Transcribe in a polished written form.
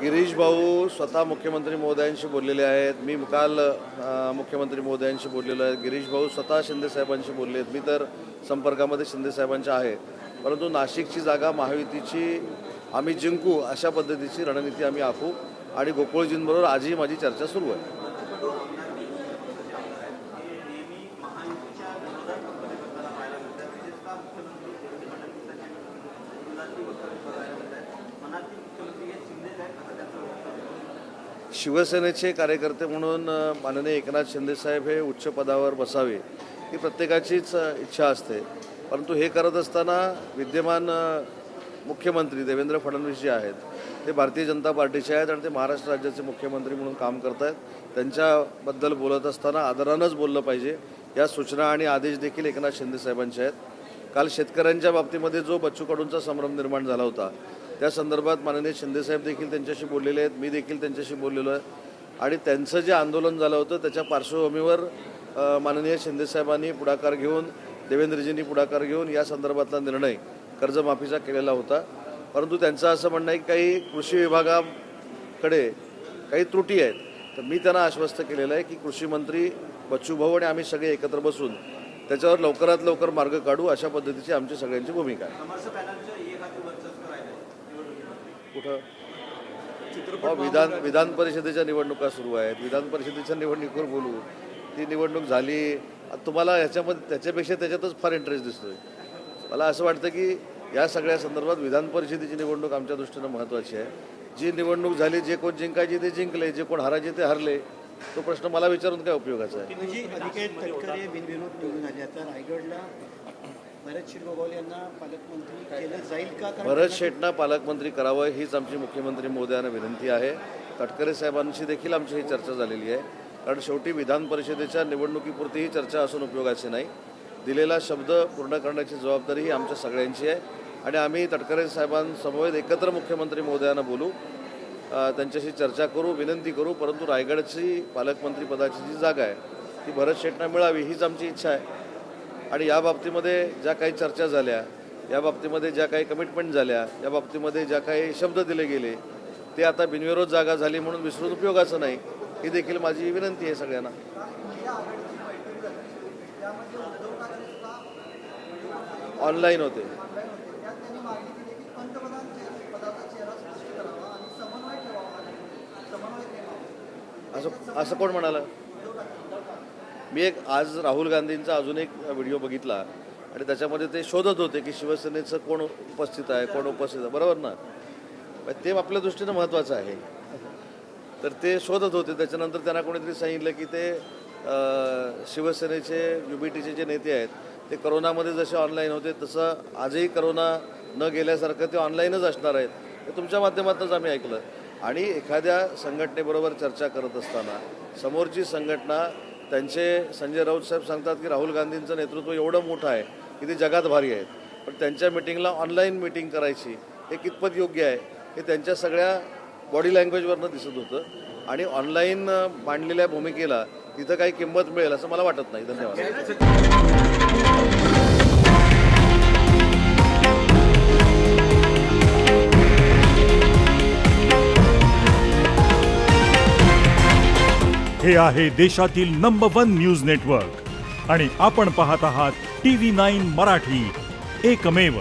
गिरीश भाऊ स्वतः मुख्यमंत्री महोदयांशी बोललेले आहेत. मी काल मुख्यमंत्री महोदयांशी बोललेलो आहे. गिरीश भाऊ स्वतः शिंदे साहेबांशी बोलले आहेत. मी तर संपर्कामध्ये शिंदे साहेबांच्या आहे. परंतु नाशिकची जागा महायुतीची आम्ही जिंकू अशा पद्धतीची रणनीती आम्ही आखू आणि गोकुळजींबरोबर आजही माझी चर्चा सुरू आहे. शिवसेनेचे कार्यकर्ते म्हणून माननीय एकनाथ शिंदेसाहेब हे उच्च पदावर बसावे ही प्रत्येकाचीच इच्छा असते. परंतु हे करत असताना विद्यमान मुख्यमंत्री देवेंद्र फडणवीस जे आहेत ते भारतीय जनता पार्टीचे आहेत आणि ते महाराष्ट्र राज्याचे मुख्यमंत्री म्हणून काम करत आहेत. त्यांच्याबद्दल बोलत असताना आदरानंच बोललं पाहिजे. या सूचना आणि आदेश देखील एकनाथ शिंदेसाहेबांचे आहेत. काल शेतकऱ्यांच्या बाबतीमध्ये जो बच्चू कडूंचा संभ्रम निर्माण झाला होता त्या संदर्भात माननीय शिंदेसाहेब देखील त्यांच्याशी बोललेले आहेत. मी देखील त्यांच्याशी बोललेलो आहे आणि त्यांचं जे आंदोलन झालं होतं त्याच्या पार्श्वभूमीवर माननीय शिंदेसाहेबांनी पुढाकार घेऊन देवेंद्रजींनी पुढाकार घेऊन या संदर्भातला निर्णय कर्जमाफीचा केलेला होता. परंतु त्यांचं असं म्हणणं आहे की काही कृषी विभागाकडे काही त्रुटी आहेत. तर मी त्यांना आश्वस्त केलेलं आहे की कृषी मंत्री बच्चू भाऊ आणि आम्ही सगळे एकत्र बसून त्याच्यावर लवकरात लवकर मार्ग काढू अशा पद्धतीची आमची सगळ्यांची भूमिका आहे. कुठं विधान परिषदेच्या निवडणुका सुरू आहेत. विधान परिषदेच्या निवडणुकीवर बोलू. ती निवडणूक झाली. तुम्हाला ह्याच्यामध्ये त्याच्यापेक्षा त्याच्यातच फार इंटरेस्ट दिसतोय. मला असं वाटतं की या सगळ्या संदर्भात विधान परिषदेची निवडणूक आमच्या दृष्टीनं महत्त्वाची आहे. जी निवडणूक झाली, जे कोण जिंकायचे ते जिंकले, जे कोण हारायचे ते हरले, तो प्रश्न मला विचारून काय उपयोगाचा आहे. बिनविरोध निवडून आले. आता रायगडला भरत शिरगोवाल यांना पालकमंत्री केलं जाईल का? भरत शेटना पालकमंत्री करावं हीच आमची मुख्यमंत्री महोदयांना विनंती आहे. तटकरे साहेबांशी देखील आमची ही चर्चा झालेली आहे. कारण शेवटी विधान परिषदेच्या निवडणुकीपुरती ही चर्चा असून उपयोगाची नाही. दिलेला शब्द पूर्ण करण्याची जबाबदारी ही आमच्या सगळ्यांची आहे आणि आम्ही तटकरे साहेबांसमवेत एकत्र मुख्यमंत्री महोदयांना बोलू, त्यांच्याशी चर्चा करू, विनंती करू. परंतु रायगडची पालकमंत्रीपदाची जी जागा आहे ती भरत शेटना मिळावी हीच आमची इच्छा आहे. आणि या बाबतीमध्ये ज्या काही चर्चा झाल्या, या बाबतीमध्ये ज्या काही कमिटमेंट झाल्या, या बाबतीमध्ये ज्या काही शब्द दिले गेले ते आता बिनविरोध जागा झाली म्हणून विसरून उपयोगाचं नाही. ही देखील माझी विनंती आहे सगळ्यांना. ऑनलाईन होते. असं कोण म्हणालं? मी आज राहुल गांधींचा अजून एक व्हिडिओ बघितला आणि त्याच्यामध्ये ते शोधत होते की शिवसेनेचं कोण उपस्थित आहे, कोण उपस्थित आहे. बरोबर ना? ते आपल्या दृष्टीनं महत्त्वाचं आहे. तर ते शोधत होते. त्याच्यानंतर त्यांना कोणीतरी सांगितलं की ते शिवसेनेचे UBTचे जे नेते आहेत ते करोनामध्ये जसे ऑनलाईन होते तसं आजही करोना न गेल्यासारखं ते ऑनलाईनच असणार आहेत. हे तुमच्या माध्यमातूनच आम्ही ऐकलं. आणि एखाद्या संघटनेबरोबर चर्चा करत असताना समोरची संघटना त्यांचे संजय राऊत साहेब सांगतात की राहुल गांधींचं नेतृत्व एवढं मोठं आहे की ते जगात भारी आहेत, पण त्यांच्या मिटिंगला ऑनलाईन मिटिंग करायची हे कितपत योग्य आहे हे त्यांच्या सगळ्या बॉडी लँग्वेजवरनं दिसत होतं. आणि ऑनलाईन मांडलेल्या भूमिकेला तिथं काही किंमत मिळेल असं मला वाटत नाही. धन्यवाद. हे आहे देशातील नंबर 1 न्यूज नेटवर्क आणि आपण पाहत आहात TV9 मराठी, एकमेव.